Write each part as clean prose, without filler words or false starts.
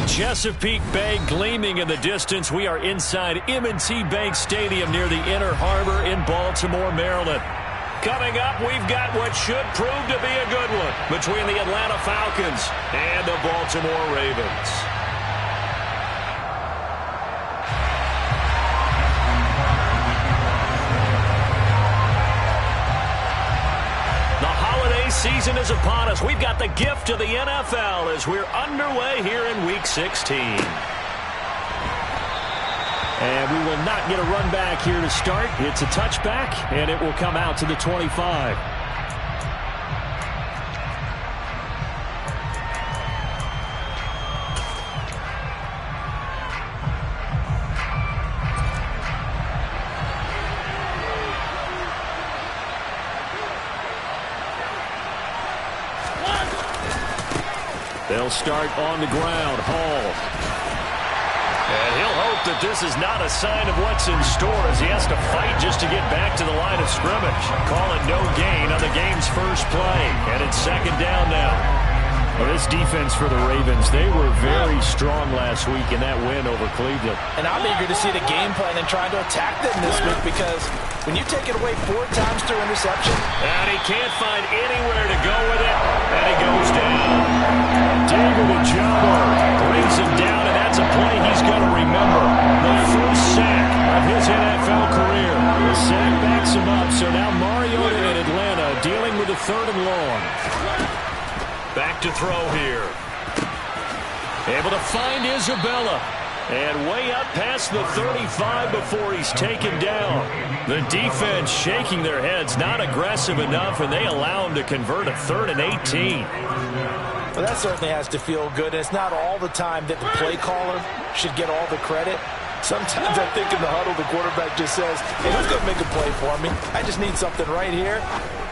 Chesapeake Bay gleaming in the distance. We are inside M&T Bank Stadium near the Inner Harbor in Baltimore, Maryland. Coming up, we've got what should prove to be a good one between the Atlanta Falcons and the Baltimore Ravens. Season is upon us. We've got the gift of the NFL as we're underway here in Week 16. And we will not get a run back here to start. It's a touchback, and it will come out to the 25. They'll start on the ground. Hall. And he'll hope that this is not a sign of what's in store as he has to fight just to get back to the line of scrimmage. Call it no gain on the game's first play. And it's second down now. Well, this defense for the Ravens, they were very strong last week in that win over Cleveland. And I'm eager to see the game plan and trying to attack them this week because when you take it away 4 times through interception. And he can't find anywhere to go with it. And he goes down. David Ojabo brings him down, and that's a play he's going to remember. The first sack of his NFL career. The sack backs him up, so now Mariota in Atlanta dealing with a 3rd and long. Back to throw here. Able to find Isabella. And way up past the 35 before he's taken down. The defense shaking their heads, not aggressive enough, and they allow him to convert a 3rd and 18. Well, that certainly has to feel good. And it's not all the time that the play caller should get all the credit. Sometimes I think in the huddle, the quarterback just says, hey, who's going to make a play for me? I just need something right here.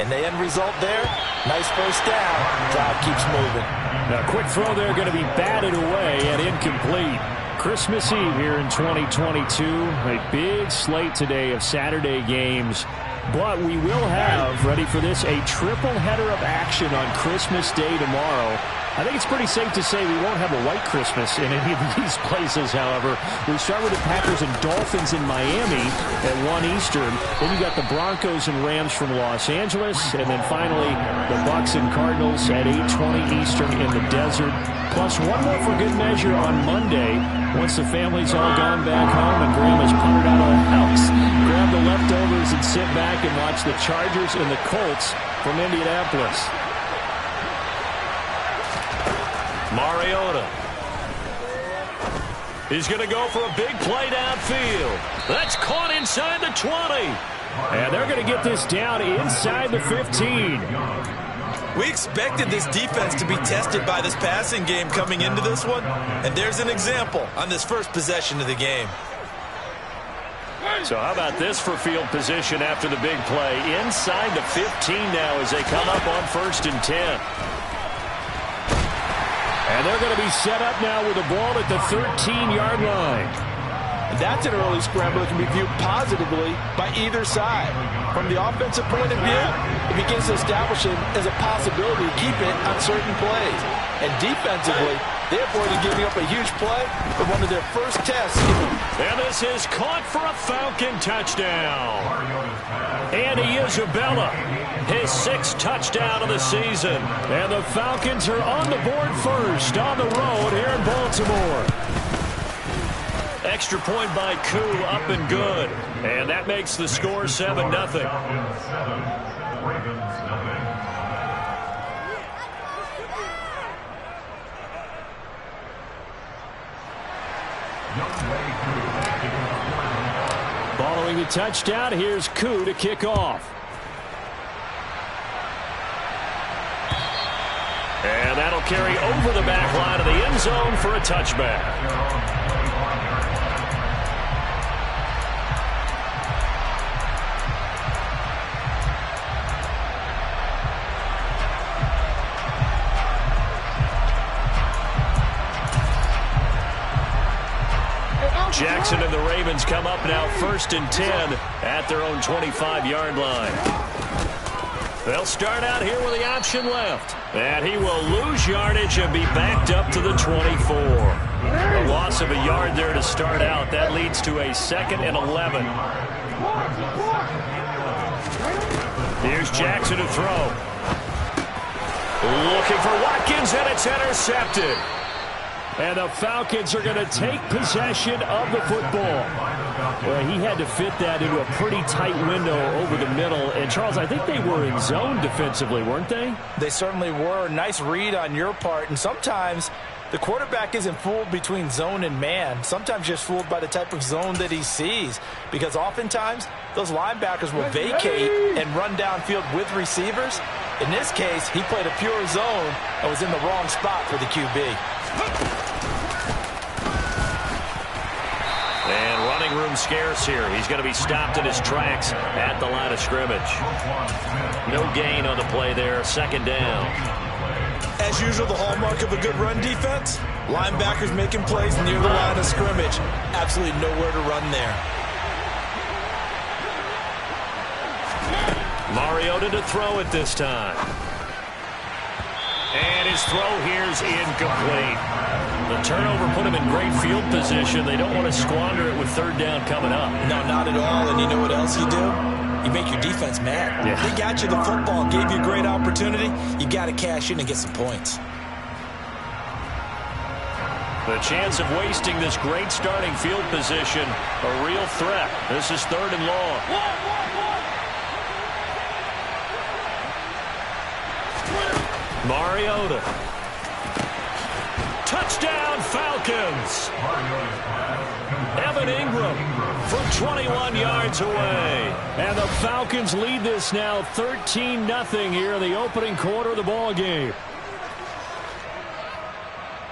And the end result there, nice first down. Drive keeps moving. Now, quick throw there going to be batted away and incomplete. Christmas Eve here in 2022. A big slate today of Saturday games. But we will have, ready for this, a triple header of action on Christmas Day tomorrow. I think it's pretty safe to say we won't have a white Christmas in any of these places, however. We start with the Packers and Dolphins in Miami at 1 Eastern. Then you got the Broncos and Rams from Los Angeles. And then finally, the Bucs and Cardinals at 8:20 Eastern in the desert. Plus one more for good measure on Monday. Once the family's all gone back home and Grandma's punted out of the house, grab the leftovers and sit back and watch the Chargers and the Colts from Indianapolis. Mariota. He's going to go for a big play downfield. That's caught inside the 20. And they're going to get this down inside the 15. We expected this defense to be tested by this passing game coming into this one. And there's an example on this first possession of the game. So how about this for field position after the big play? Inside the 15 now as they come up on 1st and 10. And they're going to be set up now with the ball at the 13-yard line. And that's an early scramble that can be viewed positively by either side. From the offensive point of view, it begins to establish it as a possibility to keep it on certain plays. And defensively, they avoided giving up a huge play for one of their first tests. And this is caught for a Falcon touchdown. Andy Isabella, his 6th touchdown of the season. And the Falcons are on the board first on the road here in Baltimore. Extra point by Koo, up and good. And that makes the score 7-0. Following the touchdown, here's Koo to kick off. And that'll carry over the back line of the end zone for a touchback. Jackson and the Ravens come up now 1st and 10 at their own 25-yard line. They'll start out here with the option left. And he will lose yardage and be backed up to the 24. A loss of a yard there to start out. That leads to a 2nd and 11. Here's Jackson to throw. Looking for Watkins, and it's intercepted. And the Falcons are going to take possession of the football. Well, he had to fit that into a pretty tight window over the middle. And, Charles, I think they were in zone defensively, weren't they? They certainly were. Nice read on your part. And sometimes the quarterback isn't fooled between zone and man. Sometimes just fooled by the type of zone that he sees. Because oftentimes those linebackers will vacate and run downfield with receivers. In this case, he played a pure zone and was in the wrong spot for the QB. And running room scarce here. He's going to be stopped in his tracks at the line of scrimmage. No gain on the play there. 2nd down. As usual, the hallmark of a good run defense, linebackers making plays near the line of scrimmage. Absolutely nowhere to run there. Mariota to throw it this time. And his throw here's incomplete. The turnover put him in great field position. They don't want to squander it with 3rd down coming up. No, not at all. And you know what else you do? You make your defense mad. Yeah. They got you the football, gave you a great opportunity. You got to cash in and get some points. The chance of wasting this great starting field position, a real threat. This is 3rd and long. Mariota. Touchdown, Falcons. Evan Ingram from 21 yards away. And the Falcons lead this now 13-0 here in the opening quarter of the ball game.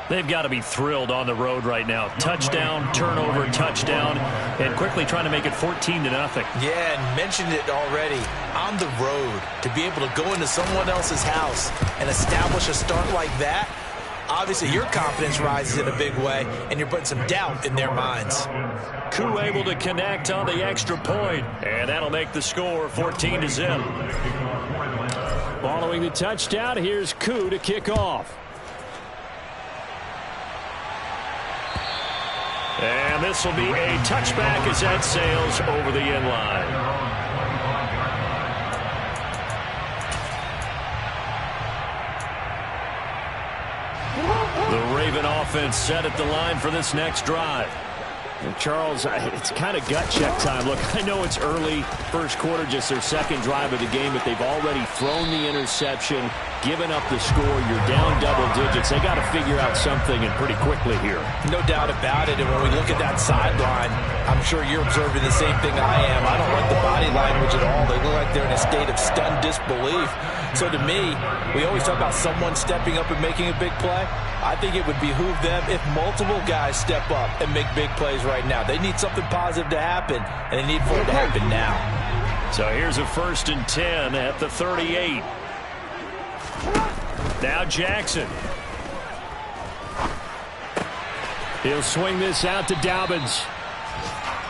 They've got to be thrilled on the road right now. Touchdown, turnover, touchdown, and quickly trying to make it 14-0. Yeah, and mentioned it already. On the road, to be able to go into someone else's house and establish a start like that, obviously your confidence rises in a big way, and you're putting some doubt in their minds. Koo able to connect on the extra point, and that'll make the score 14-0. Following the touchdown, here's Koo to kick off. And this will be a touchback as that sails over the end line. The Raven offense set at the line for this next drive. And Charles, it's kind of gut check time. Look, I know it's early, first quarter, just their 2nd drive of the game, but they've already thrown the interception, given up the score. You're down double digits. They got to figure out something, and pretty quickly here. No doubt about it. And when we look at that sideline, I'm sure you're observing the same thing I am. I don't like the body language at all. They look like they're in a state of stunned disbelief. So to me, we always talk about someone stepping up and making a big play. I think it would behoove them if multiple guys step up and make big plays right now. They need something positive to happen, and they need for it to happen now. So here's a 1st and 10 at the 38. Now Jackson. He'll swing this out to Dobbins.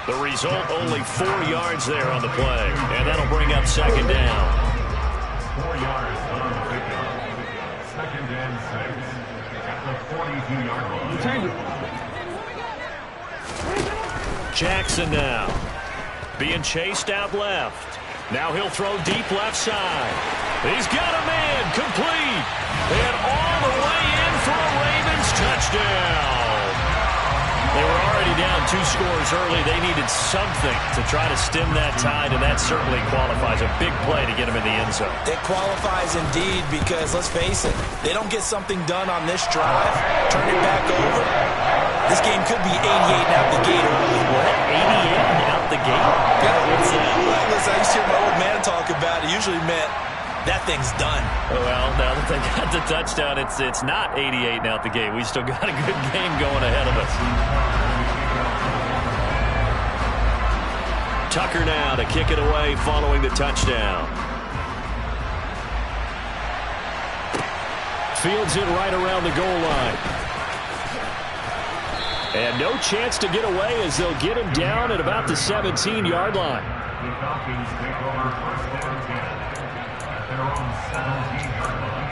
The result, only 4 yards there on the play, and that'll bring up 2nd down. 4 yards on the pickup. 2nd and 6 at the 42-yard line. Jackson now being chased out left. Now he'll throw deep left side. He's got a man complete, and all the way in for a Ravens touchdown. They were already down 2 scores early. They needed something to try to stem that tide, and that certainly qualifies. A big play to get them in the end zone. It qualifies indeed because, let's face it, they don't get something done on this drive, turn it back over. This game could be 88 out the gate early. What? 88 out the gate? What's that? Well, listen, I used to hear my old man talk about it. Usually meant that thing's done. Well, now that they got the touchdown, it's not 88 out the gate. We still got a good game going ahead of us. Tucker now to kick it away following the touchdown. Fields it right around the goal line. And no chance to get away as they'll get him down at about the 17-yard line. The Falcons take over 1st and 10 at their own 17-yard line.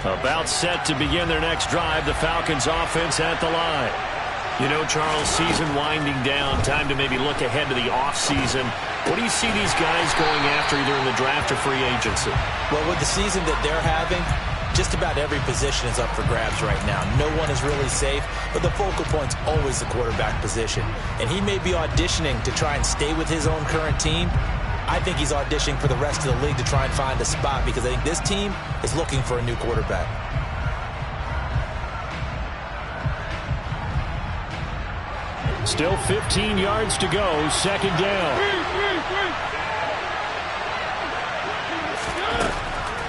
About set to begin their next drive, the Falcons offense at the line. You know, Charles, season winding down, time to maybe look ahead to the offseason. What do you see these guys going after either in the draft or free agency? Well, with the season that they're having, just about every position is up for grabs right now. No one is really safe, but the focal point's always the quarterback position. And he may be auditioning to try and stay with his own current team. I think he's auditioning for the rest of the league to try and find a spot because I think this team is looking for a new quarterback. Still 15 yards to go, second down.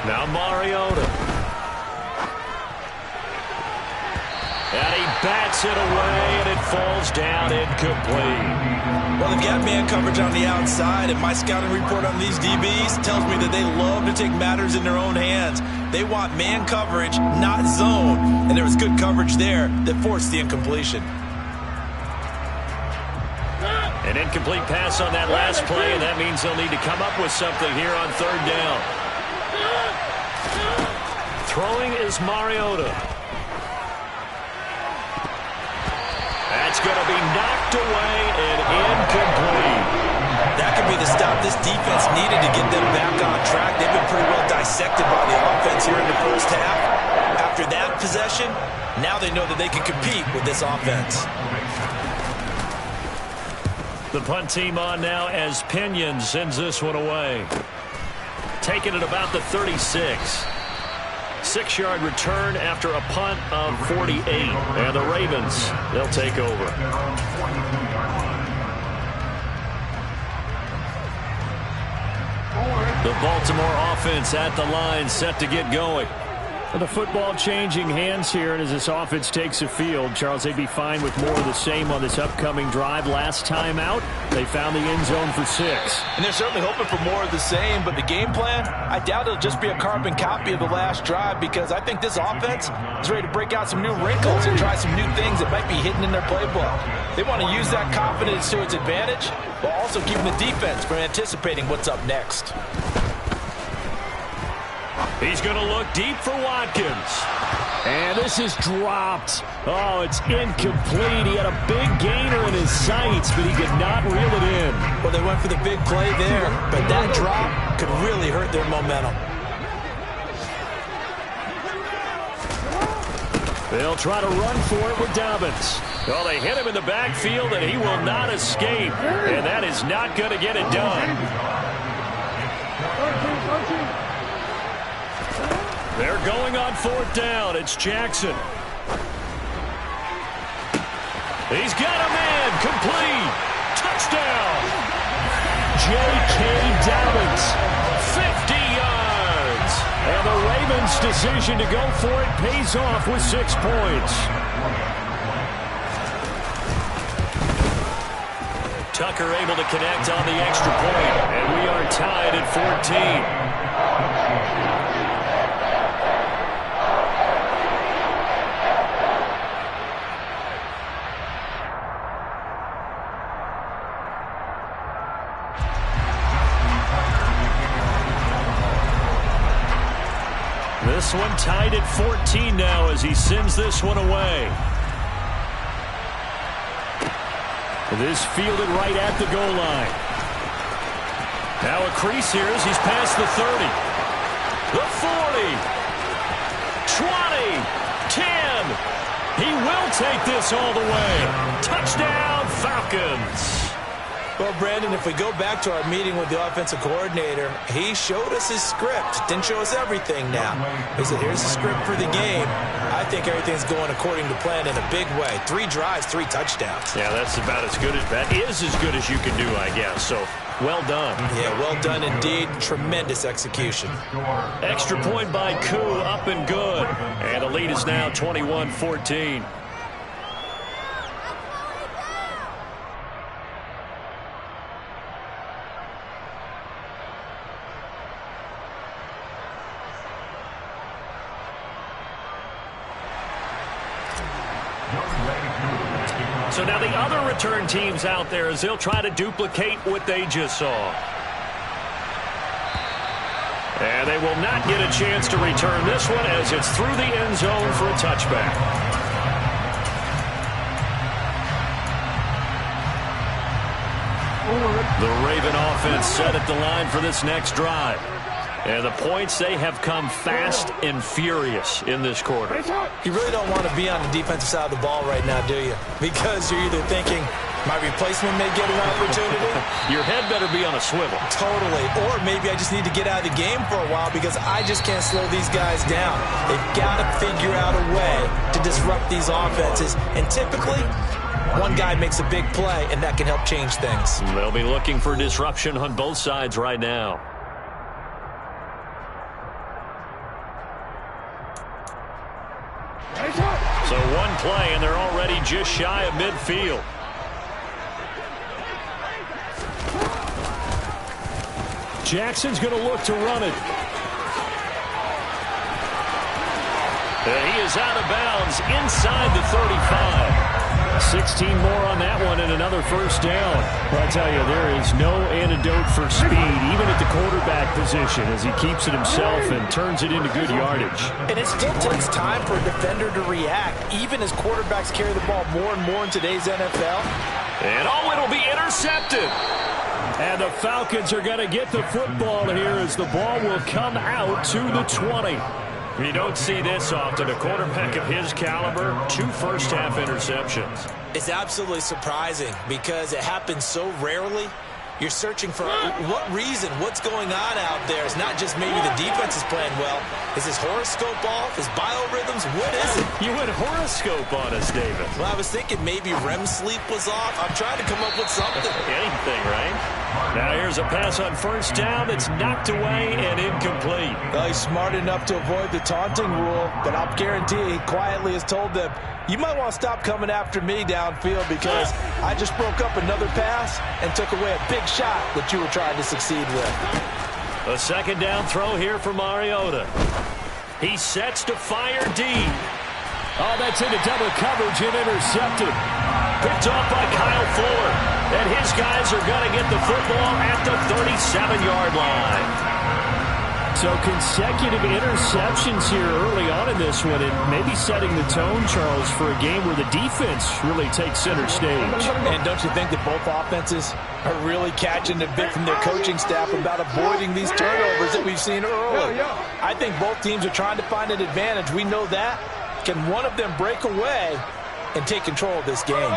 Now Mariota. And he bats it away, and it falls down incomplete. Well, they've got man coverage on the outside, and my scouting report on these DBs tells me that they love to take matters in their own hands. They want man coverage, not zone. And there was good coverage there that forced the incompletion. An incomplete pass on that last play, and that means they'll need to come up with something here on third down. Throwing is Mariota. That's going to be knocked away and incomplete. That could be the stop this defense needed to get them back on track. They've been pretty well dissected by the offense here in the first half. After that possession, now they know that they can compete with this offense. The punt team on now as Pinion sends this one away. Taking it about the 36. 6-yard return after a punt of 48. And the Ravens, they'll take over. The Baltimore offense at the line, set to get going. The football changing hands here, and as this offense takes the field, Charles, they'd be fine with more of the same on this upcoming drive. Last time out, they found the end zone for 6. And they're certainly hoping for more of the same, but the game plan, I doubt it'll just be a carbon copy of the last drive because I think this offense is ready to break out some new wrinkles and try some new things that might be hidden in their playbook. They want to use that confidence to its advantage, while also keeping the defense from anticipating what's up next. He's going to look deep for Watkins. And this is dropped. Oh, it's incomplete. He had a big gainer in his sights, but he could not reel it in. Well, they went for the big play there, but that drop could really hurt their momentum. They'll try to run for it with Dobbins. Well, they hit him in the backfield, and he will not escape. And that is not going to get it done. They're going on fourth down. It's Jackson. He's got a man. Complete. Touchdown. J.K. Dobbins. 50 yards. And the Ravens' decision to go for it pays off with 6 points. Tucker able to connect on the extra point. And we are tied at 14. This one tied at 14 now as he sends this one away. This fielded right at the goal line. Now a crease here as he's past the 30. The 40. 20. 10. He will take this all the way. Touchdown, Falcons. Well, Brandon, if we go back to our meeting with the offensive coordinator, he showed us his script. Didn't show us everything now. He said, here's the script for the game. I think everything's going according to plan in a big way. 3 drives, 3 touchdowns. Yeah, that's about as good as you can do, I guess. So, well done. Yeah, well done indeed. Tremendous execution. Extra point by Koo, up and good. And the lead is now 21-14. So now the other return teams out there as they'll try to duplicate what they just saw. And they will not get a chance to return this one as it's through the end zone for a touchback. The Raven offense set at the line for this next drive. And the points, they have come fast and furious in this quarter. You really don't want to be on the defensive side of the ball right now, do you? Because you're either thinking, my replacement may get an opportunity. Your head better be on a swivel. Totally. Or maybe I just need to get out of the game for a while because I just can't slow these guys down. They've got to figure out a way to disrupt these offenses. And typically, one guy makes a big play, and that can help change things. They'll be looking for disruption on both sides right now. So one play, and they're already just shy of midfield. Jackson's going to look to run it. And he is out of bounds inside the 35. 16 more on that one and another first down. Well, I tell you, there is no antidote for speed, even at the quarterback position, as he keeps it himself and turns it into good yardage. And it still takes time for a defender to react, even as quarterbacks carry the ball more and more in today's NFL. And it'll be intercepted. And the Falcons are going to get the football here as the ball will come out to the 20. You don't see this often. A quarterback of his caliber, 2 first-half interceptions. It's absolutely surprising because it happens so rarely. You're searching for what reason, what's going on out there. It's not just maybe the defense is playing well. Is his horoscope off? His biorhythms? What is it? You went horoscope on us, David. Well, I was thinking maybe REM sleep was off. I'm trying to come up with something. Anything, right? Now here's a pass on first down that's knocked away and incomplete. Well, he's smart enough to avoid the taunting rule, but I'll guarantee he quietly has told them, you might want to stop coming after me downfield because I just broke up another pass and took away a big shot that you were trying to succeed with. A second down throw here for Mariota. He sets to fire deep. Oh, that's into double coverage and intercepted. Picked off by Kyle Fuller. And his guys are going to get the football at the 37-yard line. So consecutive interceptions here early on in this one, and maybe setting the tone, Charles, for a game where the defense really takes center stage. And don't you think that both offenses are really catching a bit from their coaching staff about avoiding these turnovers that we've seen early? I think both teams are trying to find an advantage. We know that. Can one of them break away and take control of this game?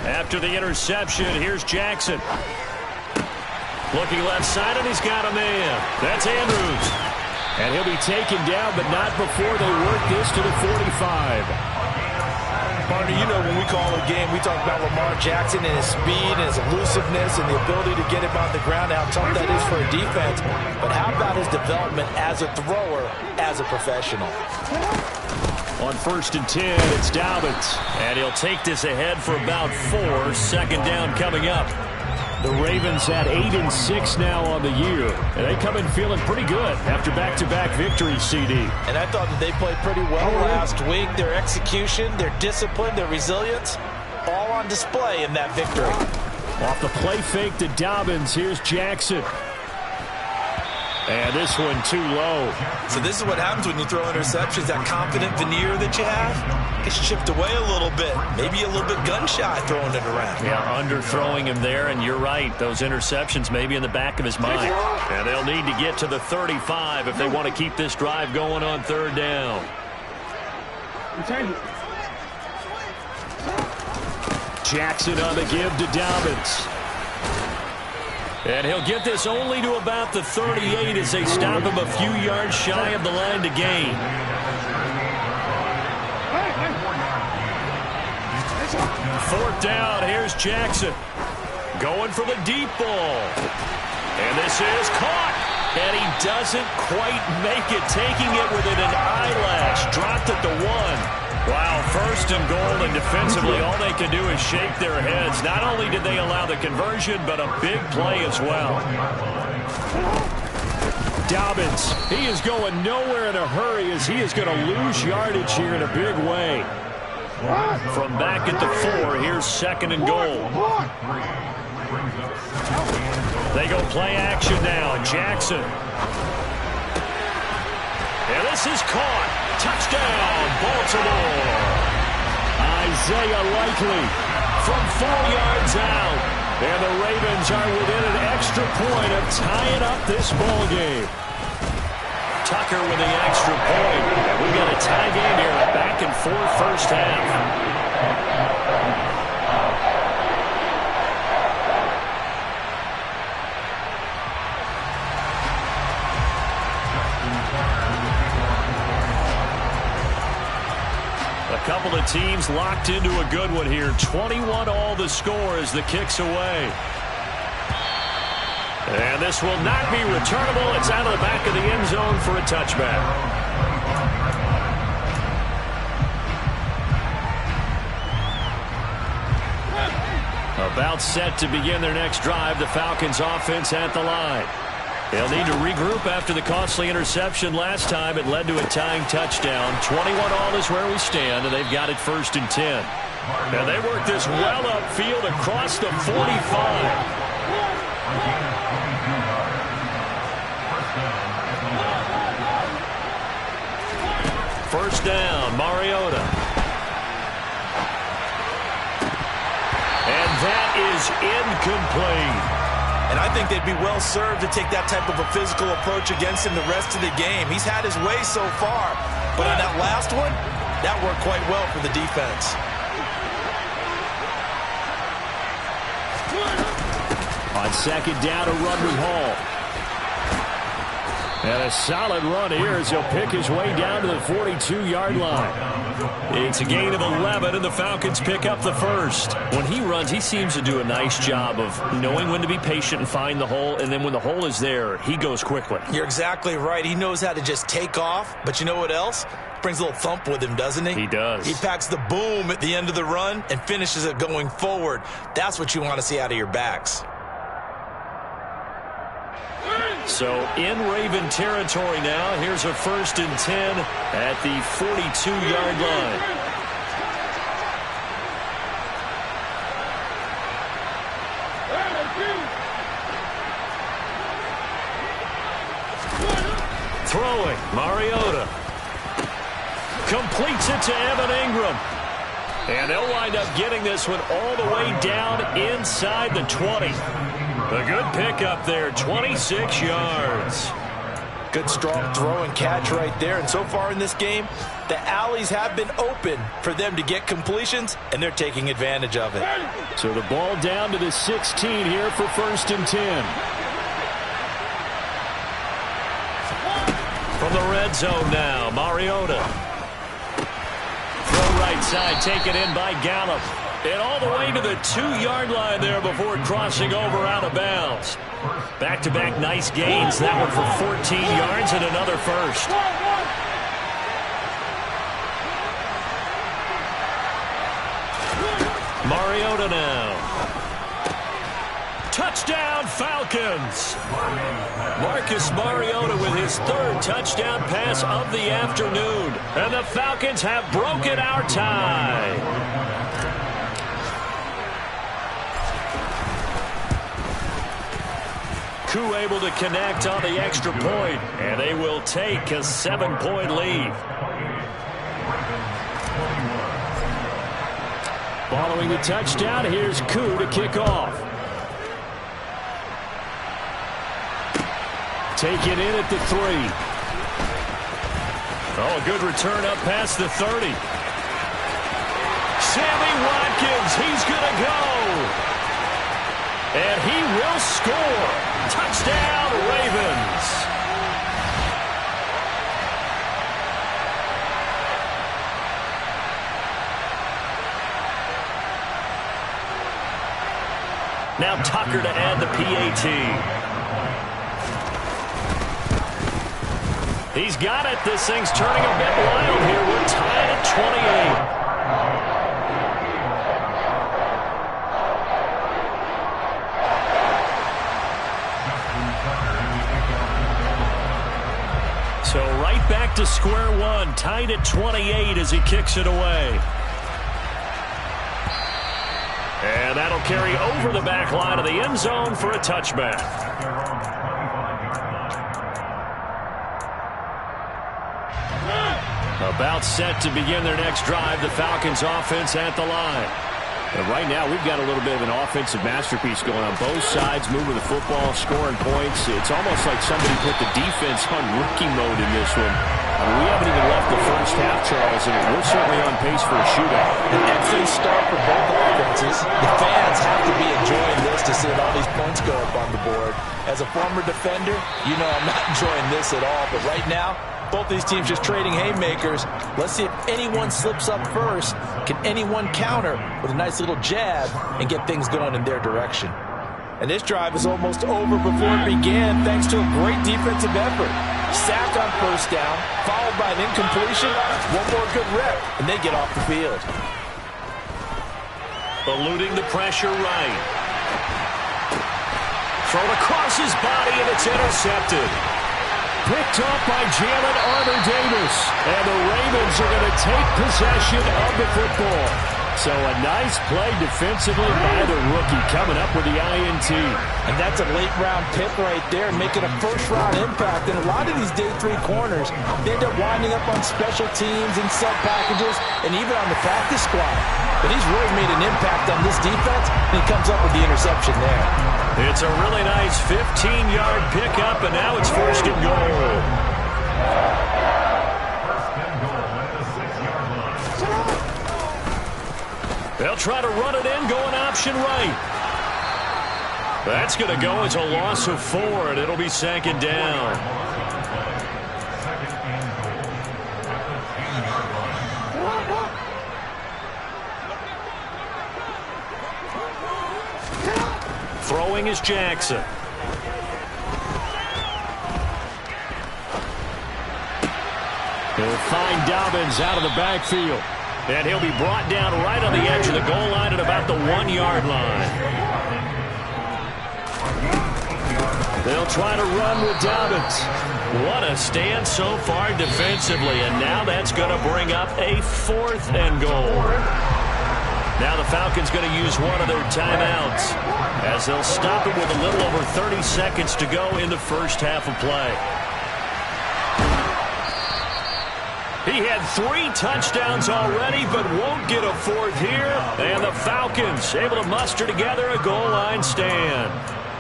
After the interception, here's Jackson. Looking left side, and he's got a man. That's Andrews. And he'll be taken down, but not before they work this to the 45. Partner, you know when we call a game, we talk about Lamar Jackson and his speed and his elusiveness and the ability to get him on the ground, how tough that is for a defense. But how about his development as a thrower, as a professional? On 1st and 10, it's Dobbins. And he'll take this ahead for about 4. Second down coming up. The Ravens at 8-6 now on the year. And they come in feeling pretty good after back-to-back victories, CD. And I thought that they played pretty well last week. Their execution, their discipline, their resilience, all on display in that victory. Off the play fake to Dobbins, here's Jackson. And this one too low. So this is what happens when you throw interceptions. That confident veneer that you have gets chipped away a little bit. Maybe a little bit gun-shy throwing it around. Yeah, underthrowing him there, and you're right. Those interceptions may be in the back of his mind. And they'll need to get to the 35 if they want to keep this drive going on 3rd down. Jackson on the give to Dobbins. And he'll get this only to about the 38 as they stop him a few yards shy of the line to gain. 4th down, here's Jackson. Going for the deep ball. And this is caught. And he doesn't quite make it, taking it within an eyelash. Dropped at the 1. Wow, 1st and goal, and defensively all they can do is shake their heads. Not only did they allow the conversion, but a big play as well. Dobbins, he is going nowhere in a hurry as he is going to lose yardage here in a big way. From back at the 4, here's 2nd and goal. brings up second and They go play action now. Jackson. And this is caught. Touchdown, Baltimore. Isaiah Likely from 4 yards out. And the Ravens are within an extra point of tying up this ball game. Tucker with the extra point. We've got a tie game here, a back-and-forth first half. A couple of teams locked into a good one here. 21 all the score as the kick's away. And this will not be returnable. It's out of the back of the end zone for a touchback. About set to begin their next drive. The Falcons offense at the line. They'll need to regroup after the costly interception last time. It led to a tying touchdown. 21 all is where we stand, and they've got it 1st and 10. And they work this well upfield across the 45. First down, Mariota. And that is incomplete. And I think they'd be well served to take that type of a physical approach against him the rest of the game. He's had his way so far. But on that last one, that worked quite well for the defense. On second down, a run with Hall. And a solid run here as he'll pick his way down to the 42-yard line. It's a gain of 11, and the Falcons pick up the first. When he runs, he seems to do a nice job of knowing when to be patient and find the hole, and then when the hole is there, he goes quickly. You're exactly right. He knows how to just take off, but you know what else? Brings a little thump with him, doesn't he? He does. He packs the boom at the end of the run and finishes it going forward. That's what you want to see out of your backs. So in Raven territory now, here's a 1st and 10 at the 42-yard line. Throwing, Mariota. Completes it to Evan Ingram. And they'll wind up getting this one all the way down inside the 20. A good pickup there, 26 yards. Good strong throw and catch right there. And so far in this game, the alleys have been open for them to get completions, and they're taking advantage of it. So the ball down to the 16 here for 1st and 10. From the red zone now, Mariota. Throw right side, taken in by Gallup. And all the way to the 2-yard line there before crossing over out of bounds. Back-to-back nice gains. That one for 14 yards and another first. Mariota now. Touchdown, Falcons. Marcus Mariota with his 3rd touchdown pass of the afternoon. And the Falcons have broken our tie. Koo able to connect on the extra point, and they will take a 7-point lead. Following the touchdown, here's Koo to kick off. Taken in at the 3. Oh, a good return up past the 30. Sammy Watkins, he's going to go. And he will score. Touchdown, Ravens. Now Tucker to add the PAT. He's got it. This thing's turning a bit wild here. We're tied at 28. So right back to square one, tied at 28 as he kicks it away. And And that'll carry over the back line of the end zone for a touchback. About set to begin their next drive, the Falcons offense at the line. And right now, we've got a little bit of an offensive masterpiece going on. Both sides moving the football, scoring points. It's almost like somebody put the defense on rookie mode in this one. I mean, we haven't even left the first half, Charles, and we're certainly on pace for a shootout. An excellent start for both offenses. The fans have to be enjoying this to see all these points go up on the board. As a former defender, you know I'm not enjoying this at all. But right now, both these teams just trading haymakers. Let's see if anyone slips up first. Can anyone counter with a nice little jab and get things going in their direction? And this drive is almost over before it began thanks to a great defensive effort. Sack on first down, followed by an incompletion. One more good rep, and they get off the field. Eluding the pressure right. Thrown across his body, and it's intercepted. Picked up by Jalen Armour-Davis. And the Ravens are going to take possession of the football. So a nice play defensively by the rookie coming up with the INT. And that's a late-round pick right there, making a first-round impact. And a lot of these day 3 corners, they end up winding up on special teams and sub-packages and even on the practice squad. But he's really made an impact on this defense, and he comes up with the interception there. It's a really nice 15-yard pickup, and now it's first and goal. They'll try to run it in, going option right. That's going to go as a loss of 4, and it'll be second down. Throwing is Jackson. He'll find Dobbins out of the backfield. And he'll be brought down right on the edge of the goal line at about the 1-yard line. They'll try to run with Dobbins. What a stand so far defensively. And now that's going to bring up a 4th and goal. Now the Falcons going to use one of their timeouts as they'll stop it with a little over 30 seconds to go in the first half of play. He had 3 touchdowns already, but won't get a 4th here. And the Falcons able to muster together a goal line stand.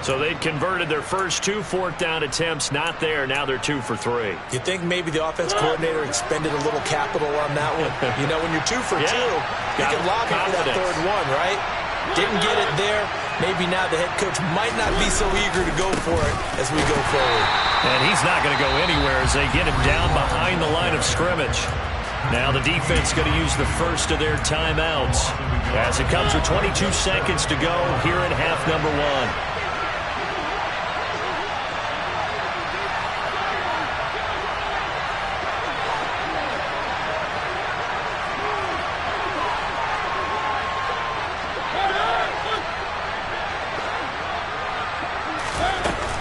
So they'd converted their first 2 4th-down attempts. Not there. Now they're 2 for 3. You think maybe the offense coordinator expended a little capital on that one? You know, when you're 2 for 2, you can lock it for that 3rd one, right? Didn't get it there. Maybe now the head coach might not be so eager to go for it as we go forward. And he's not going to go anywhere as they get him down behind the line of scrimmage. Now the defense going to use the first of their timeouts as it comes with 22 seconds to go here in half number 1.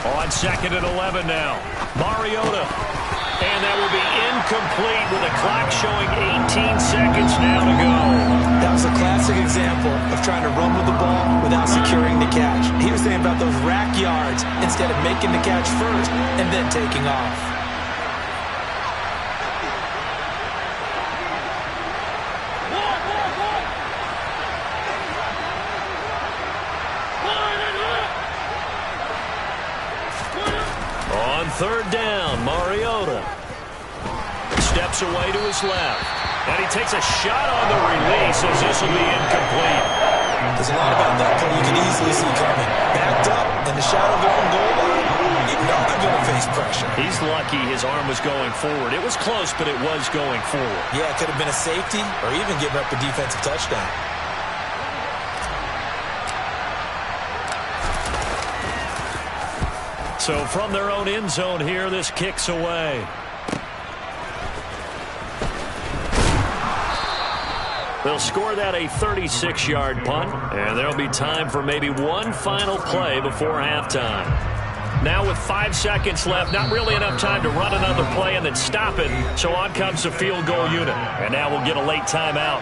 On 2nd and 11 now. Mariota. And that will be incomplete with the clock showing 18 seconds now to go. That was a classic example of trying to run with the ball without securing the catch. He was thinking about those rack yards instead of making the catch first and then taking off. On 3rd down, Mariota steps away to his left. And he takes a shot on the release as this will be incomplete. There's a lot about that play you can easily see coming. Backed up in the shadow of their own goal line, you know they're going to face pressure. He's lucky his arm was going forward. It was close, but it was going forward. Yeah, it could have been a safety or even giving up a defensive touchdown. So from their own end zone here, this kicks away. They'll score that a 36-yard punt, and there'll be time for maybe one final play before halftime. Now with 5 seconds left, not really enough time to run another play and then stop it, so on comes the field goal unit. And now we'll get a late timeout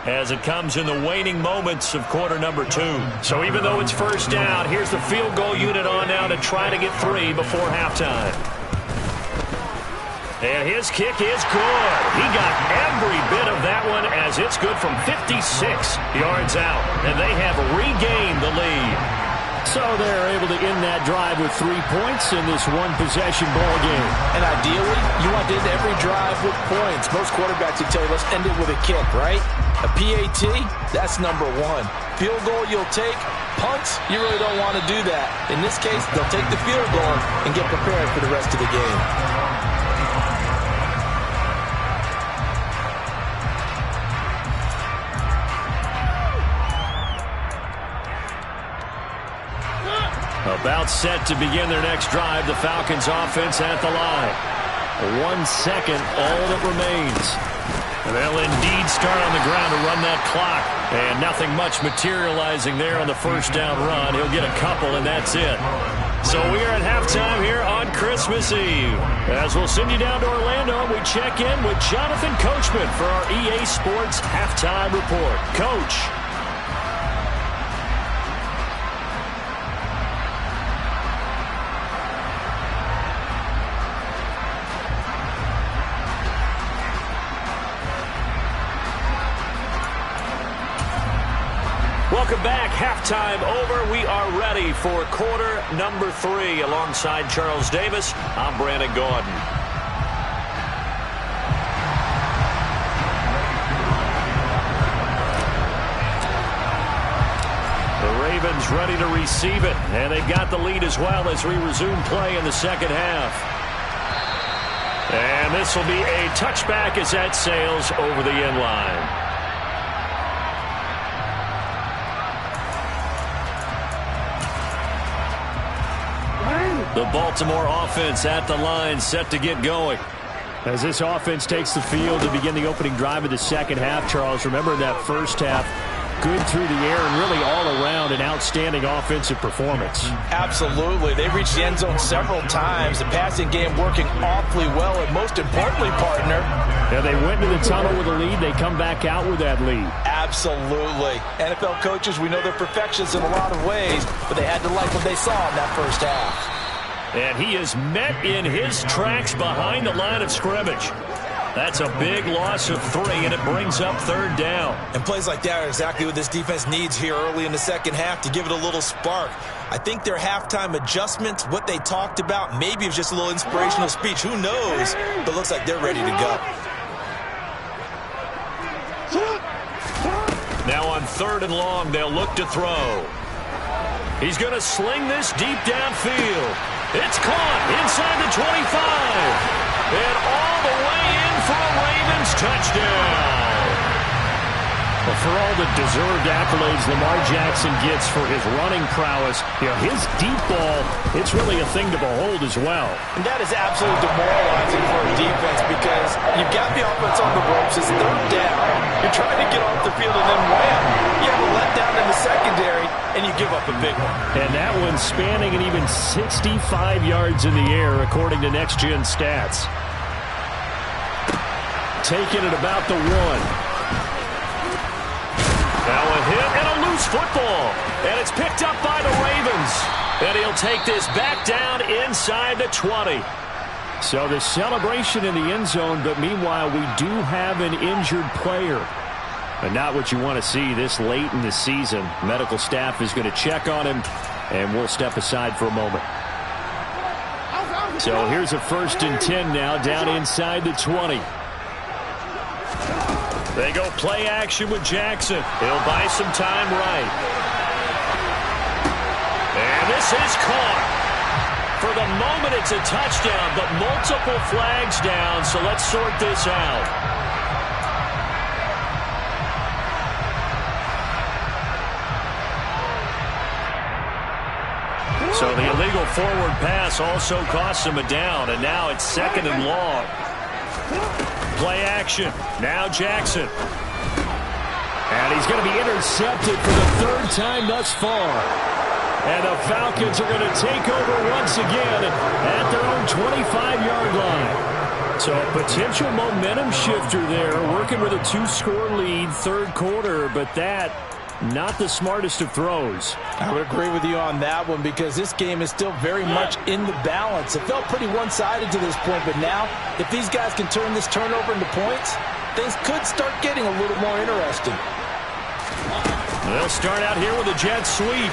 as it comes in the waning moments of quarter number 2. So even though it's first down, here's the field goal unit on now to try to get 3 before halftime. And his kick is good. He got every bit of that one as it's good from 56 yards out. And they have regained the lead. So they're able to end that drive with 3 points in this one-possession ball game. And ideally, you want to end every drive with points. Most quarterbacks would tell you, let's end it with a kick, right? A PAT, that's number 1. Field goal you'll take. Punts, you really don't want to do that. In this case, they'll take the field goal and get prepared for the rest of the game. About set to begin their next drive, the Falcons offense at the line. 1 second, all that remains. And they'll indeed start on the ground to run that clock. And nothing much materializing there on the first down run. He'll get a couple, and that's it. So we are at halftime here on Christmas Eve. As we'll send you down to Orlando, we check in with Jonathan Coachman for our EA Sports Halftime Report. Coach. Welcome back. Halftime over. We are ready for quarter number 3. Alongside Charles Davis, I'm Brandon Gaudin. The Ravens ready to receive it, and they've got the lead as well as we resume play in the second half. And this will be a touchback as that sails over the end line. The Baltimore offense at the line, set to get going. As this offense takes the field to begin the opening drive of the second half, Charles, remember that first half, good through the air and really all around an outstanding offensive performance. Absolutely. They reached the end zone several times. The passing game working awfully well, and most importantly, partner. Yeah, they went to the tunnel with a lead. They come back out with that lead. Absolutely. NFL coaches, we know they're perfectionists in a lot of ways, but they had to like what they saw in that first half. And he is met in his tracks behind the line of scrimmage. That's a big loss of 3, and it brings up third down. And plays like that are exactly what this defense needs here early in the second half to give it a little spark. I think their halftime adjustments, what they talked about, maybe it was just a little inspirational speech. Who knows? But it looks like they're ready to go. Now on 3rd and long, they'll look to throw. He's going to sling this deep downfield. It's caught inside the 25. And all the way in for a Ravens touchdown. Well, for all the deserved accolades Lamar Jackson gets for his running prowess, his deep ball, it's really a thing to behold as well. And that is absolutely demoralizing for a defense because you've got the offense on the ropes. It's 3rd down. You're trying to get off the field and then wham. You have a letdown in the secondary, and you give up a big one. And that one spanning an even 65 yards in the air, according to Next Gen Stats. Taking it about the 1. Now a hit and a loose football. And it's picked up by the Ravens. And he'll take this back down inside the 20. So the celebration in the end zone, but meanwhile we do have an injured player. But not what you want to see this late in the season. Medical staff is going to check on him, and we'll step aside for a moment. So here's a 1st and 10 now, down inside the 20. They go play action with Jackson. He'll buy some time right. And this is caught. For the moment, it's a touchdown, but multiple flags down, so let's sort this out. So the illegal forward pass also costs him a down, and now it's 2nd and long. Play action. Now Jackson. And he's going to be intercepted for the 3rd time thus far. And the Falcons are going to take over once again at their own 25-yard line. So a potential momentum shifter there, working with a 2-score lead, third quarter, but that not the smartest of throws. I would agree with you on that one because this game is still very much in the balance. It felt pretty one-sided to this point, but now if these guys can turn this turnover into points, things could start getting a little more interesting. They'll start out here with a jet sweep.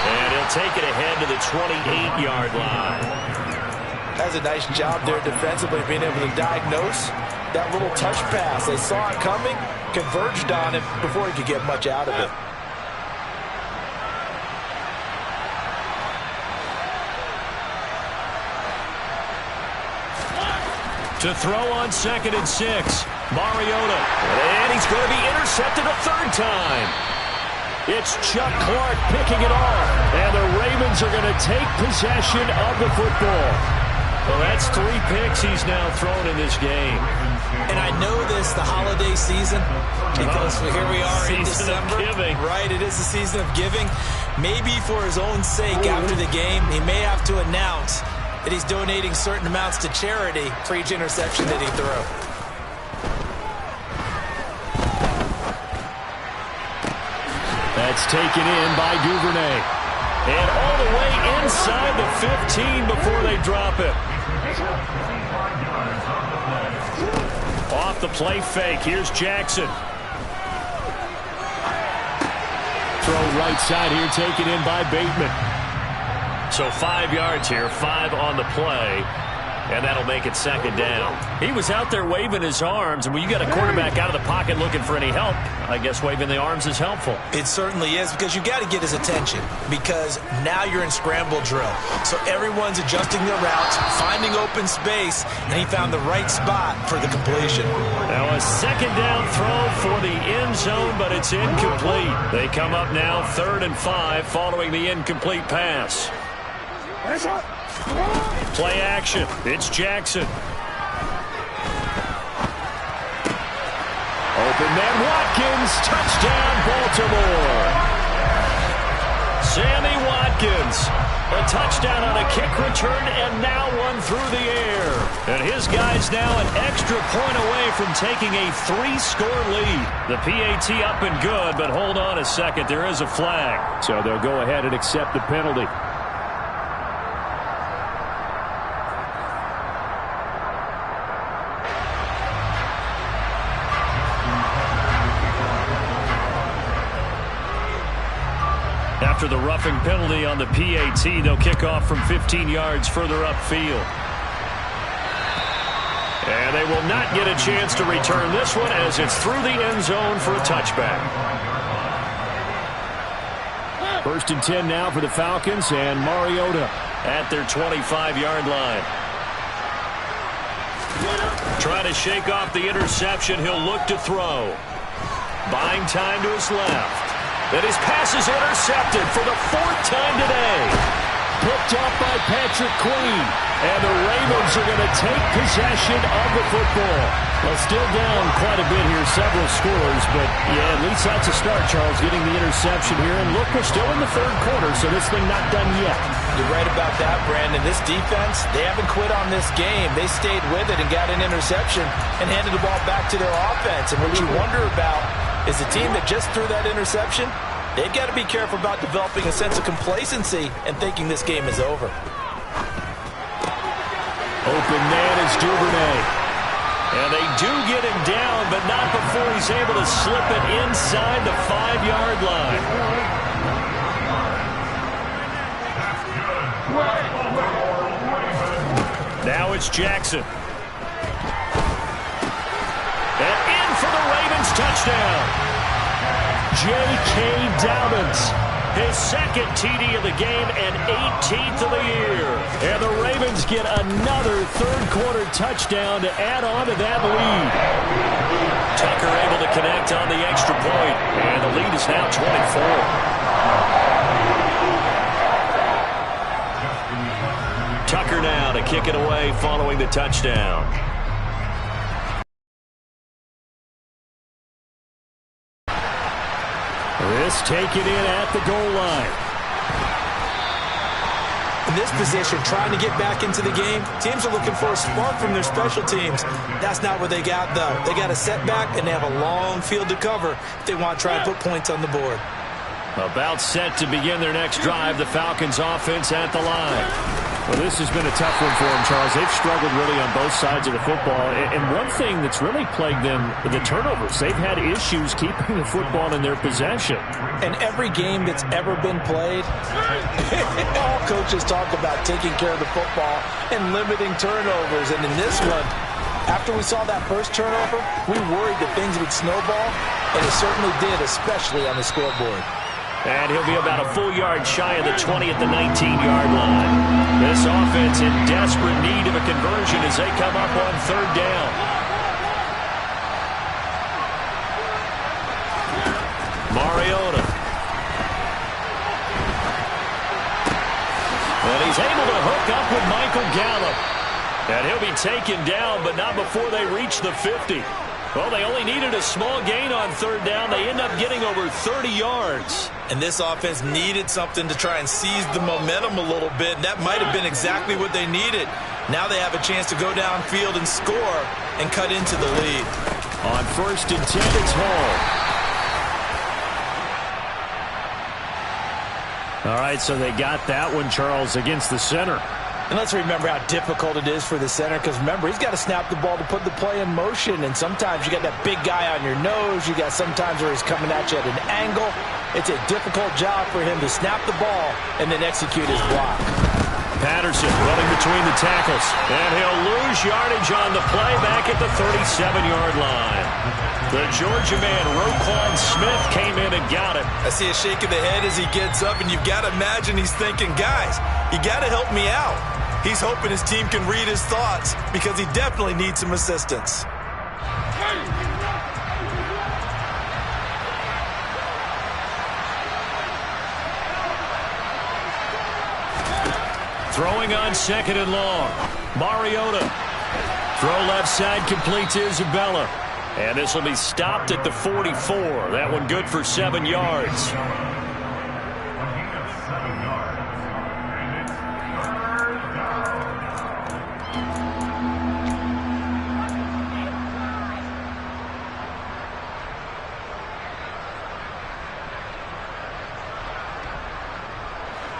And he'll take it ahead to the 28-yard line. Does a nice job there defensively, being able to diagnose that little touch pass. They saw it coming, converged on it before he could get much out of it. To throw on 2nd and 6. Mariota. And he's going to be intercepted a third time. It's Chuck Clark picking it off. And the Ravens are going to take possession of the football. Well, that's 3 picks he's now thrown in this game. And I know this, the holiday season, because here we are in December. Right, it is the season of giving. Maybe for his own sake after the game, he may have to announce that he's donating certain amounts to charity for each interception that he threw. That's taken in by Duvernay. And all the way inside the 15 before they drop it. Off the play fake. Here's Jackson. Throw right side here, taken in by Bateman. So 5 yards here, 5 on the play. And that'll make it 2nd down. He was out there waving his arms, and when you got a quarterback out of the pocket looking for any help, I guess waving the arms is helpful. It certainly is, because you got to get his attention, because now you're in scramble drill. So everyone's adjusting their routes, finding open space, and he found the right spot for the completion. Now a 2nd down throw for the end zone, but it's incomplete. They come up now 3rd and 5 following the incomplete pass. Play action. It's Jackson. Open man Watkins. Touchdown, Baltimore. Sammy Watkins. A touchdown on a kick return and now one through the air. And his guy's now an extra point away from taking a 3-score lead. The PAT up and good, but hold on a second. There is a flag. So they'll go ahead and accept the penalty. After the roughing penalty on the PAT, they'll kick off from 15 yards further upfield. And they will not get a chance to return this one as it's through the end zone for a touchback. 1st and 10 now for the Falcons, and Mariota at their 25-yard line. Trying to shake off the interception. He'll look to throw. Buying time to his left. And his pass is intercepted for the 4th time today. Picked up by Patrick Queen. And the Ravens are going to take possession of the football. Well, still down quite a bit here, several scores. But, yeah, at least that's a start, Charles, getting the interception here. And look, we're still in the 3rd quarter, so this thing not done yet. You're right about that, Brandon. This defense, they haven't quit on this game. They stayed with it and got an interception and handed the ball back to their offense. And what you wonder about is the team that just threw that interception, they've got to be careful about developing a sense of complacency and thinking this game is over. Open man is Duvernay. And they do get him down, but not before he's able to slip it inside the 5-yard line. Now it's Jackson. And in for the Ravens touchdown. J.K. Dobbins, his 2nd TD of the game and 18th of the year. And the Ravens get another 3rd quarter touchdown to add on to that lead. Tucker able to connect on the extra point, and the lead is now 24. Tucker now to kick it away following the touchdown. This taken in at the goal line. In this position, trying to get back into the game, teams are looking for a spark from their special teams. That's not what they got, though. They got a setback, and they have a long field to cover if they want to try and put points on the board. About set to begin their next drive, the Falcons offense at the line. Well, this has been a tough one for them, Charles. They've struggled really on both sides of the football. And one thing that's really plagued them, the turnovers. They've had issues keeping the football in their possession. And every game that's ever been played, all coaches talk about taking care of the football and limiting turnovers. And in this one, after we saw that first turnover, we worried that things would snowball, and it certainly did, especially on the scoreboard. And he'll be about a full yard shy of the 20 at the 19-yard line. This offense in desperate need of a conversion as they come up on third down. Mariota. And he's able to hook up with Michael Gallup. And he'll be taken down, but not before they reach the 50. Well, they only needed a small gain on third down. They end up getting over 30 yards. And this offense needed something to try and seize the momentum a little bit. And that might have been exactly what they needed. Now they have a chance to go downfield and score and cut into the lead. On 1st and 10, it's Hall. All right, so they got that one, Charles, against the center. And let's remember how difficult it is for the center, because remember, he's got to snap the ball to put the play in motion, and sometimes you got that big guy on your nose. You got sometimes where he's coming at you at an angle. It's a difficult job for him to snap the ball and then execute his block. Patterson running between the tackles, and he'll lose yardage on the play back at the 37-yard line. The Georgia man, Roquan Smith, came in and got it. I see a shake of the head as he gets up, and you've got to imagine he's thinking, guys, you got to help me out. He's hoping his team can read his thoughts because he definitely needs some assistance. Throwing on 2nd and long. Mariota. Throw left side, complete to Isabella. And this will be stopped at the 44. That one good for 7 yards.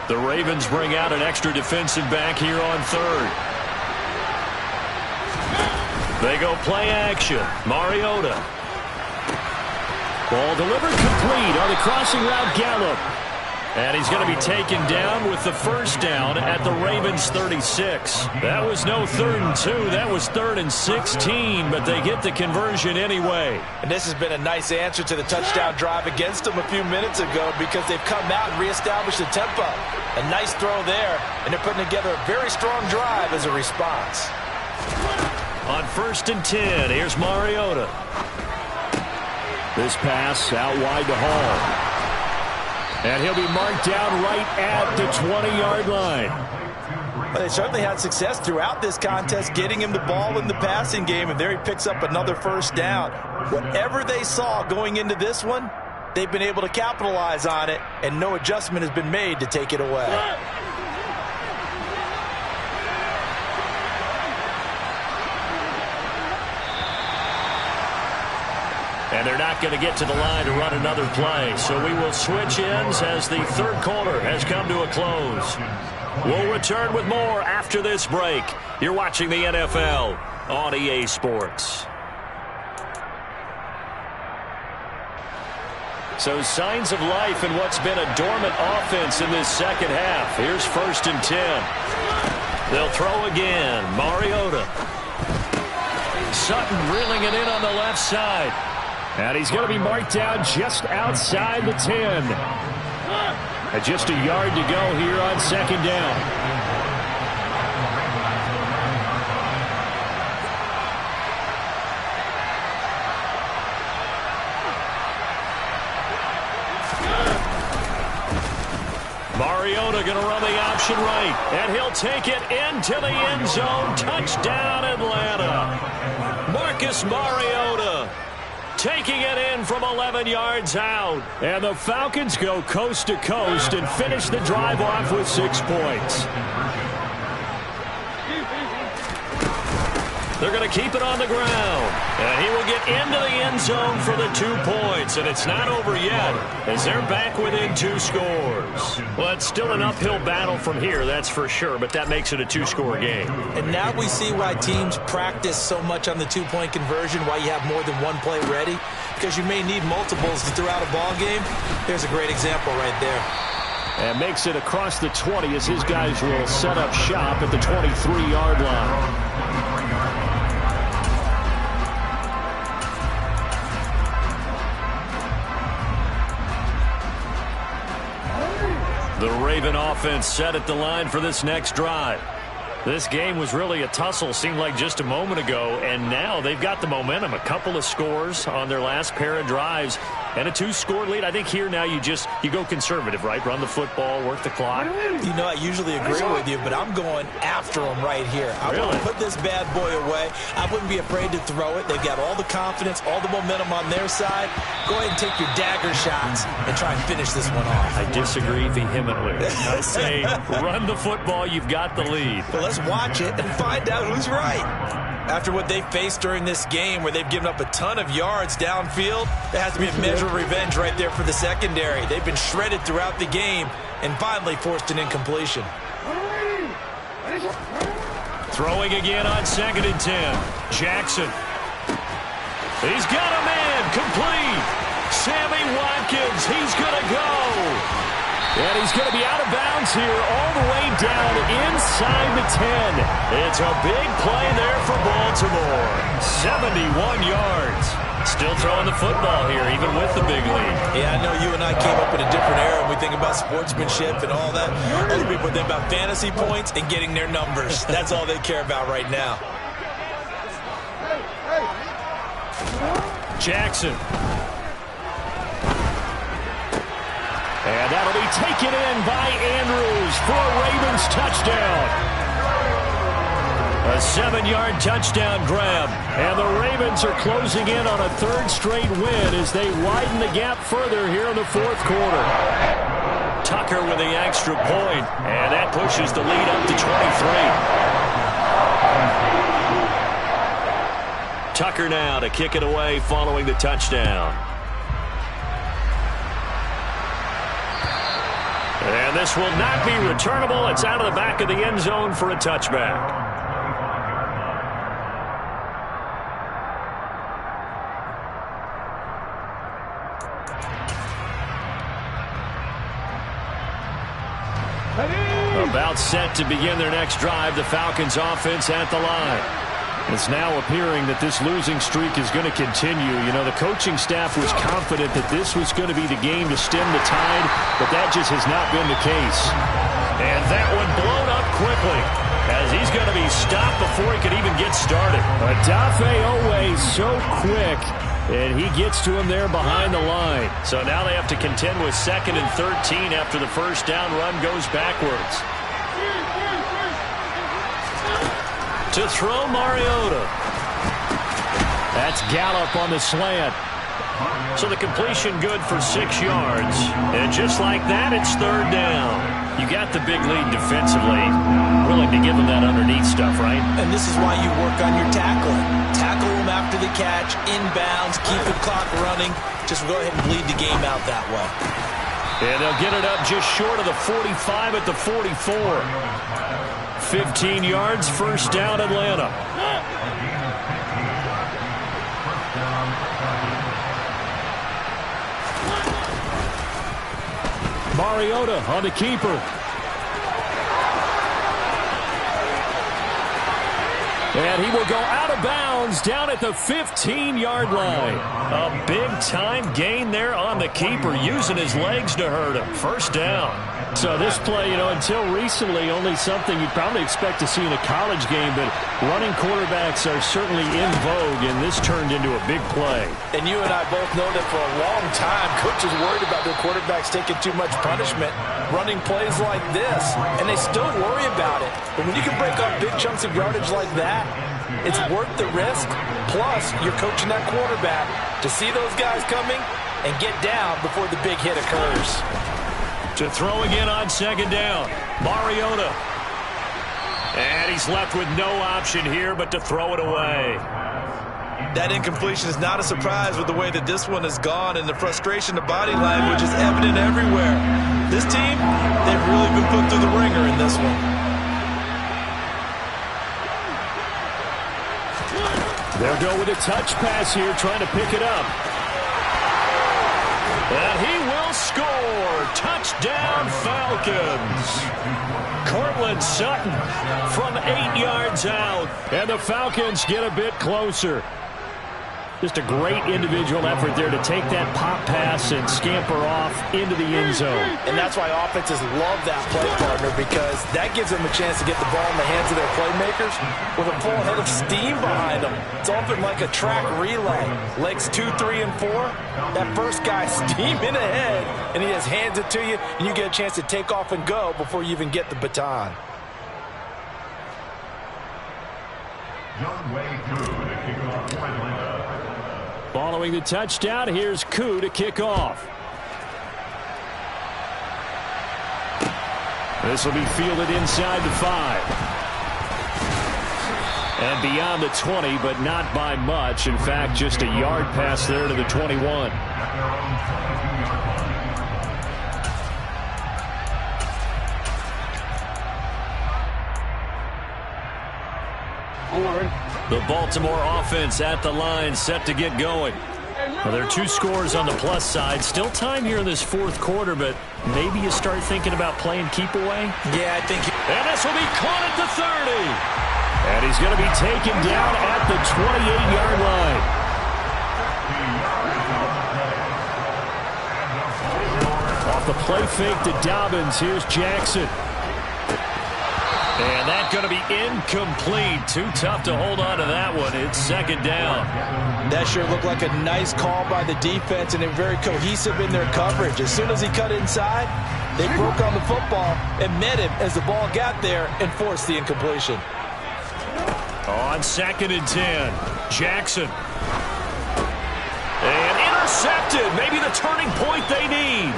The Ravens bring out an extra defensive back here on 3rd. They go play action. Mariota. Ball delivered complete on the crossing route, Gallup. And he's going to be taken down with the first down at the Ravens 36. That was no 3rd and 2. That was 3rd and 16, but they get the conversion anyway. And this has been a nice answer to the touchdown drive against them a few minutes ago, because they've come out and reestablished the tempo. A nice throw there, and they're putting together a very strong drive as a response. On 1st and 10, here's Mariota. This pass out wide to Hall. And he'll be marked down right at the 20-yard line. Well, they certainly had success throughout this contest getting him the ball in the passing game, and there he picks up another first down. Whatever they saw going into this one, they've been able to capitalize on it, and no adjustment has been made to take it away. And they're not going to get to the line to run another play. So we will switch ends as the 3rd quarter has come to a close. We'll return with more after this break. You're watching the NFL on EA Sports. So signs of life in what's been a dormant offense in this second half. Here's 1st and 10. They'll throw again. Mariota. Sutton reeling it in on the left side. And he's going to be marked down just outside the 10. And just a yard to go here on 2nd down. Mariota going to run the option right. And he'll take it into the end zone. Touchdown, Atlanta. Marcus Mariota taking it in from 11 yards out. And the Falcons go coast to coast and finish the drive off with 6 points. They're going to keep it on the ground. And he will get into the end zone for the 2 points. And it's not over yet as they're back within 2 scores. Well, it's still an uphill battle from here, that's for sure. But that makes it a 2-score game. And now we see why teams practice so much on the 2-point conversion, why you have more than one play ready. Because you may need multiples throughout a ball game. Here's a great example right there. And makes it across the 20 as his guys will set up shop at the 23-yard line. The Raven offense set at the line for this next drive. This game was really a tussle, seemed like just a moment ago, and now they've got the momentum. A couple of scores on their last pair of drives and a 2-score lead. I think here now you go conservative, right? Run the football, work the clock. You know, I usually agree with you, but I'm going after them right here. I want to put this bad boy away. I wouldn't be afraid to throw it. They've got all the confidence, all the momentum on their side. Go ahead and take your dagger shots and try and finish this one off. I disagree vehemently. I say run the football. You've got the lead. Well, let's watch it and find out who's right. After what they faced during this game where they've given up a ton of yards downfield, there has to be a measure of revenge right there for the secondary. They've been shredded throughout the game and finally forced an incompletion. Throwing again on 2nd and 10. Jackson. He's got a man complete. Sammy Watkins, he's going to go. And he's going to be out of bounds here all the way down inside the 10. It's a big play there for Baltimore. 71 yards. Still throwing the football here, even with the big lead. Yeah, I know you and I came up in a different era when we think about sportsmanship and all that. Other people think about fantasy points and getting their numbers. That's all they care about right now. Jackson. And that'll be taken in by Andrews for a Ravens touchdown. A 7-yard touchdown grab. And the Ravens are closing in on a 3rd straight win as they widen the gap further here in the 4th quarter. Tucker with the extra point, and that pushes the lead up to 23. Tucker now to kick it away following the touchdown. And this will not be returnable. It's out of the back of the end zone for a touchback. About set to begin their next drive, the Falcons offense at the line. It's now appearing that this losing streak is going to continue. You know, the coaching staff was confident that this was going to be the game to stem the tide, but that just has not been the case. And that one blown up quickly as he's going to be stopped before he could even get started. Adafe Owe so quick, and he gets to him there behind the line. So now they have to contend with 2nd and 13 after the first down run goes backwards. To throw Mariota. That's Gallup on the slant. So the completion good for 6 yards. And just like that, it's 3rd down. You got the big lead defensively. Willing to give them that underneath stuff, right? And this is why you work on your tackling. Tackle them after the catch, inbounds, keep the clock running. Just go ahead and bleed the game out that way. And they'll get it up just short of the 45 at the 44. 15 yards, 1st down, Atlanta. Mariota on the keeper. And he will go out of bounds down at the 15-yard line. A big-time gain there on the keeper, using his legs to hurt him. 1st down. So this play, you know, until recently, only something you'd probably expect to see in a college game, but running quarterbacks are certainly in vogue, and this turned into a big play. And you and I both know that for a long time, coaches worried about their quarterbacks taking too much punishment, running plays like this, and they still worry about it. But when you can break up big chunks of yardage like that, It's worth the risk. Plus, you're coaching that quarterback to see those guys coming and get down before the big hit occurs. To throw again on second down, Mariota. And he's left with no option here but to throw it away. That incompletion is not a surprise with the way that this one has gone, and the frustration, the body language is evident everywhere. This team, they've really been put through the ringer in this one. They'll go with a touch pass here, trying to pick it up. And he will score. Touchdown, Falcons. Cortland Sutton from 8 yards out. And the Falcons get a bit closer. Just a great individual effort there to take that pop pass and scamper off into the end zone. And that's why offenses love that play partner, because that gives them a chance to get the ball in the hands of their playmakers with a full head of steam behind them. It's often like a track relay. Legs 2, 3, and 4. That first guy steaming ahead, and he just hands it to you, and you get a chance to take off and go before you even get the baton. Following the touchdown, here's Koo to kick off. This will be fielded inside the 5. And beyond the 20, but not by much. In fact, just a yard pass there to the 21. The Baltimore offense at the line, set to get going. Well, there are 2 scores on the plus side. Still time here in this fourth quarter, but maybe you start thinking about playing keep away? Yeah, I think. And this will be caught at the 30. And he's going to be taken down at the 28-yard line. Off the play fake to Dobbins, here's Jackson. And that's going to be incomplete. Too tough to hold on to that one. It's second down. That sure looked like a nice call by the defense, and they're very cohesive in their coverage. As soon as he cut inside, they broke on the football and met him as the ball got there and forced the incompletion. On second and 10, Jackson. And intercepted. Maybe the turning point they need.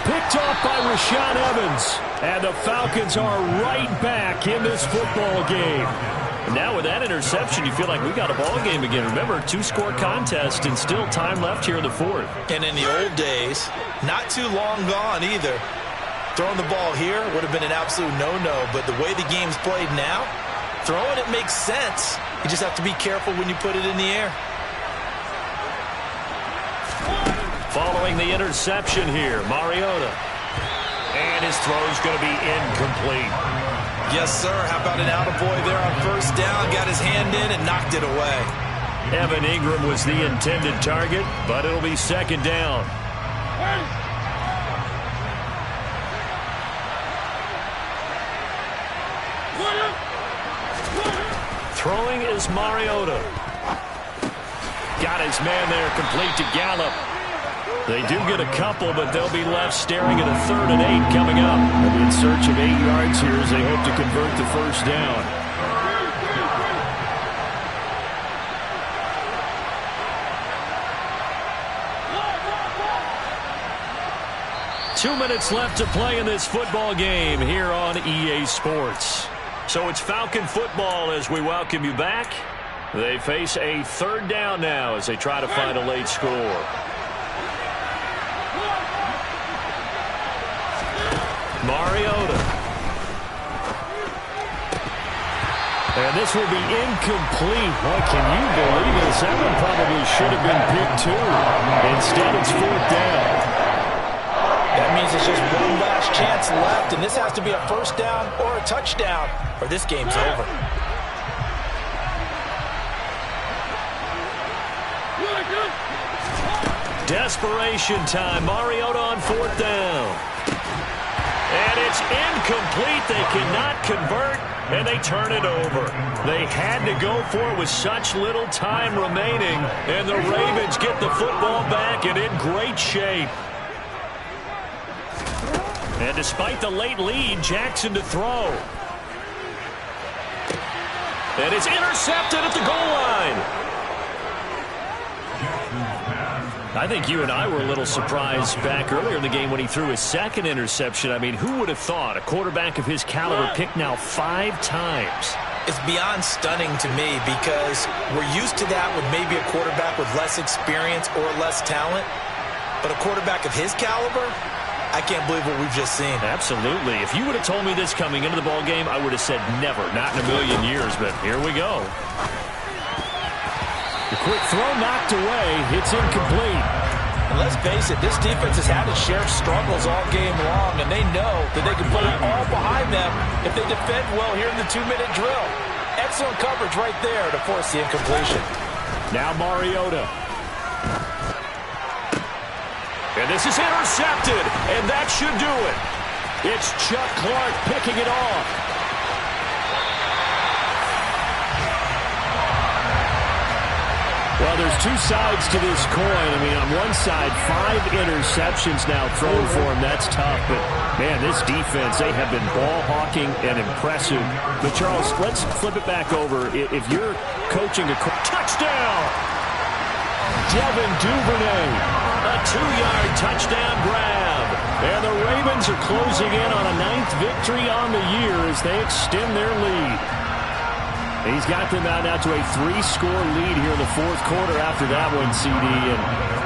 Picked off by Rashaan Evans. And the Falcons are right back in this football game. And now with that interception, you feel like we got a ball game again. Remember, 2-score contest and still time left here in the fourth. And in the old days, not too long gone either. Throwing the ball here would have been an absolute no-no. But the way the game's played now, throwing it makes sense. You just have to be careful when you put it in the air. Following the interception here, Mariota. And his throw's going to be incomplete. Yes, sir. How about an attaboy there on first down? Got his hand in and knocked it away. Evan Ingram was the intended target, but it'll be second down. Throwing is Mariota. Got his man there, complete to Gallup. They do get a couple, but they'll be left staring at a 3rd and 8 coming up. They'll be in search of 8 yards here as they hope to convert the first down. Two minutes left to play in this football game here on EA Sports. So it's Falcon football as we welcome you back. They face a 3rd down now as they try to find a late score. Mariota. And this will be incomplete. Boy, can you believe this? That one probably should have been picked too. Instead, it's 4th down. That means it's just one last chance left, and this has to be a first down or a touchdown, or this game's over. Desperation time. Mariota on 4th down. And it's incomplete. They cannot convert, and they turn it over. They had to go for it with such little time remaining, and the Ravens get the football back and in great shape. And despite the late lead, Jackson to throw. And it's intercepted at the goal line. I think you and I were a little surprised back earlier in the game when he threw his second interception. I mean, who would have thought a quarterback of his caliber picked now 5 times? It's beyond stunning to me because we're used to that with maybe a quarterback with less experience or less talent. But a quarterback of his caliber, I can't believe what we've just seen. Absolutely. If you would have told me this coming into the ball game, I would have said never, not in a million years. But here we go. The quick throw knocked away. It's incomplete. And let's face it, this defense has had its share of struggles all game long, and they know that they can put it all behind them if they defend well here in the 2-minute drill. Excellent coverage right there to force the incompletion. Now Mariota. And this is intercepted, and that should do it. It's Chuck Clark picking it off. Well, there's 2 sides to this coin. I mean, on one side, 5 interceptions now thrown for him. That's tough. But, man, this defense, they have been ball hawking and impressive. But, Charles, let's flip it back over. If you're coaching a touchdown, Devin Duvernay, a 2-yard touchdown grab. And the Ravens are closing in on a 9th victory on the year as they extend their lead. He's got them out now to a 3-score lead here in the 4th quarter after that one, CD. And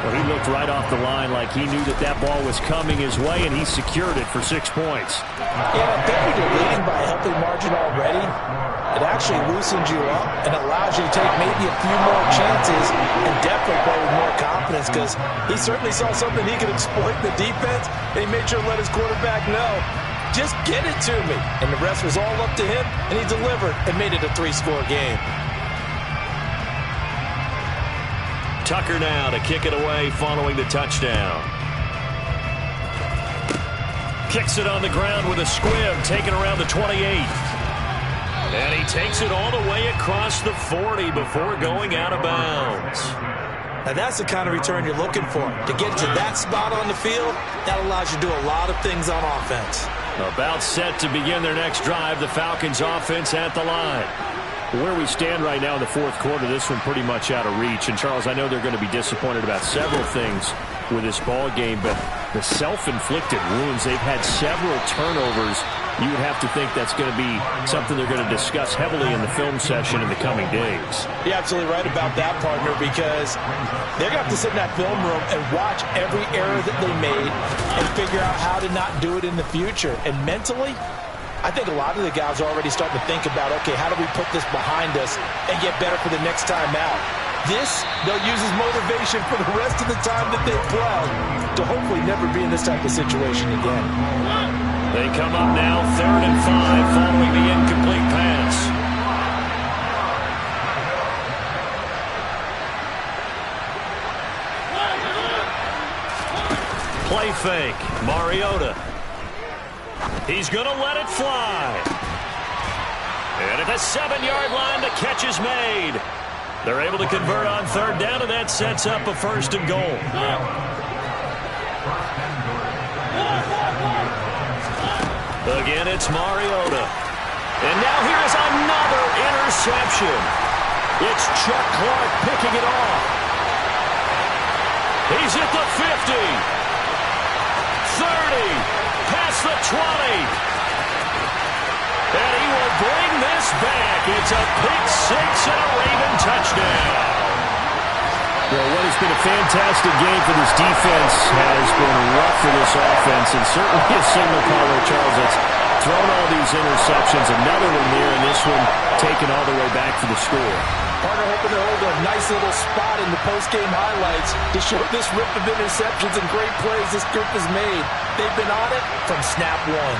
well, he looked right off the line like he knew that that ball was coming his way, and he secured it for 6 points. Yeah, I think when you're leading by a healthy margin already, it actually loosens you up and allows you to take maybe a few more chances and definitely play with more confidence because he certainly saw something he could exploit in the defense, and he made sure to let his quarterback know, just get it to me. And the rest was all up to him, and he delivered and made it a 3-score game. Tucker now to kick it away following the touchdown. Kicks it on the ground with a squib, taken around the 28. And he takes it all the way across the 40 before going out of bounds. Now that's the kind of return you're looking for. To get to that spot on the field, that allows you to do a lot of things on offense. About set to begin their next drive, the Falcons offense at the line. Where we stand right now in the 4th quarter, this one pretty much out of reach. And, Charles, I know they're going to be disappointed about several things with this ball game, but the self-inflicted wounds, they've had several turnovers. You would have to think that's going to be something they're going to discuss heavily in the film session in the coming days. You're absolutely right about that, partner, because they're going to have to sit in that film room and watch every error that they made and figure out how to not do it in the future. And mentally, I think a lot of the guys are already starting to think about, okay, how do we put this behind us and get better for the next time out? This, they'll use as motivation for the rest of the time that they play to hopefully never be in this type of situation again. They come up now 3rd and 5 following the incomplete pass. Play fake. Mariota. He's going to let it fly. And at the 7-yard line, the catch is made. They're able to convert on 3rd down, and that sets up a 1st and goal. Again, it's Mariota. And now here is another interception. It's Chuck Clark picking it off. He's at the 50. 30. Past the 20. And he will bring this back. It's a pick 6 and a Raven touchdown. Well, what has been a fantastic game for this defense has been rough for this offense, and certainly a signal caller, Charles, that's thrown all these interceptions. Another one there, and this one taken all the way back for the score. Partner hoping to hold a nice little spot in the post-game highlights to show this rip of interceptions and great plays this group has made. They've been on it from snap one.